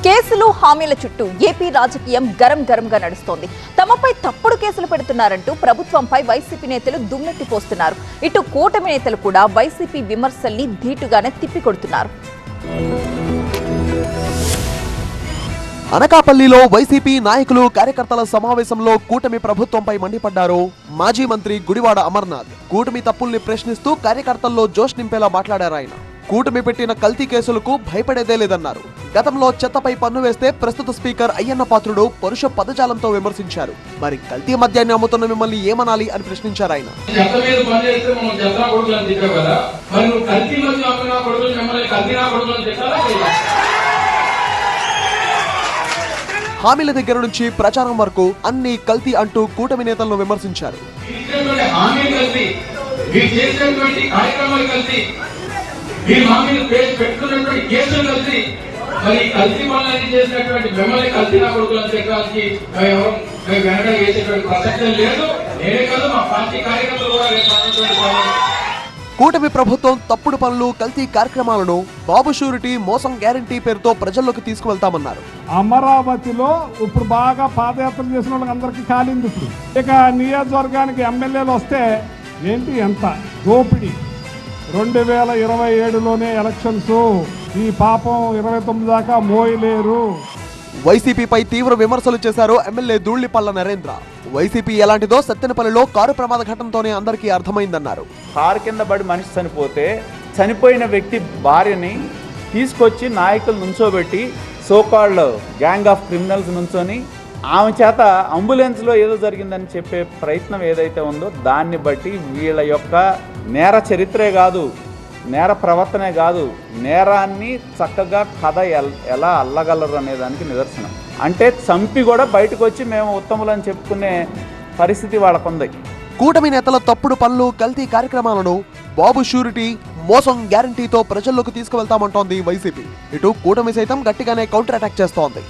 కేసులు హామీల చుట్టూ ఏపీ రాజకీయం గరంగా నడుస్తోంది. తమపై తప్పుడు కేసులు పెడుతున్నారంటూ ప్రభుత్వంపై వైసీపీ నేతలు దుమ్మెత్తిపోస్తున్నారు. ఇటు కూటమి నేతలు కూడా వైసీపీ విమర్శల్ని ధీటుగానే తిప్పికొడుతున్నారు. అనకాపల్లిలో వైసీపీ నాయకులు కార్యకర్తల సమావేశంలో కూటమి ప్రభుత్వంపై మండిపడ్డారు మాజీ మంత్రి గుడివాడ అమర్నాథ్. కూటమి తప్పుల్ని ప్రశ్నిస్తూ కార్యకర్తల్లో జోష్ నింపేలా మాట్లాడారు ఆయన. కూటమి పెట్టిన కల్తీ కేసులకు భయపడేదే లేదన్నారు. గతంలో చెత్తపై పన్ను వేస్తే ప్రస్తుత స్పీకర్ అయ్యన్న పాత్రుడు పరుష పదజాలంతో విమర్శించారు. మరి కల్తీ మద్యాన్ని అమ్ముతున్న మిమ్మల్ని ఏమనాలి అని ప్రశ్నించారు ఆయన. హామీల దగ్గర నుంచి ప్రచారం వరకు అన్ని కల్తీ అంటూ కూటమి నేతలను విమర్శించారు. కూటమి ప్రభుత్వం తప్పుడు పనులు, కల్తీ కార్యక్రమాలను బాబు షూరిటీ, మోసం గ్యారంటీ పేరుతో ప్రజల్లోకి తీసుకువెళ్తామన్నారు. అమరావతిలో ఇప్పుడు బాగా పాదయాత్ర చేసిన వాళ్ళకి అందరికీ కాలింది. ఇప్పుడు ఇక నియోజకవర్గానికి ఎమ్మెల్యేలు వస్తే ఏంటి ఎంత దోపిడీ. 2027లోనే ఎలక్షన్స్, ఈ పాపం 29 దాకా మోయలేరు. వైసీపీపై తీవ్ర విమర్శలు చేశారు ఎమ్మెల్యే ధూళిపల్ల నరేంద్ర. వైసీపీ ఎలాంటిదో సత్తెనపల్లిలో కారు ప్రమాద ఘటనతోనే అందరికీ అర్థమైందన్నారు. కారు కింద పడి మనిషి చనిపోతే చనిపోయిన వ్యక్తి భార్యని తీసుకొచ్చి నాయకులు నుంచోబెట్టి సోకాల్డ్ గ్యాంగ్ ఆఫ్ క్రిమినల్స్ నుంచొని ఆమె చేత అంబులెన్స్లో ఏదో జరిగిందని చెప్పే ప్రయత్నం ఏదైతే ఉందో దాన్ని బట్టి వీళ్ళ యొక్క నేర చరిత్రే కాదు, నేర ప్రవర్తనే కాదు, నేరాన్ని చక్కగా కథ ఎలా అల్లగలరు అనే దానికి నిదర్శనం. అంటే చంపి కూడా బయటకు వచ్చి మేము ఉత్తములని చెప్పుకునే పరిస్థితి వాళ్ళకుంది. కూటమి నేతల తప్పుడు పనులు, కల్తీ కార్యక్రమాలను బాబు షూరిటీ, మోసం గ్యారంటీతో ప్రజల్లోకి తీసుకువెళ్తామంటోంది వైసీపీ. ఇటు కూటమి సైతం గట్టిగానే కౌంటర్ అటాక్ చేస్తోంది.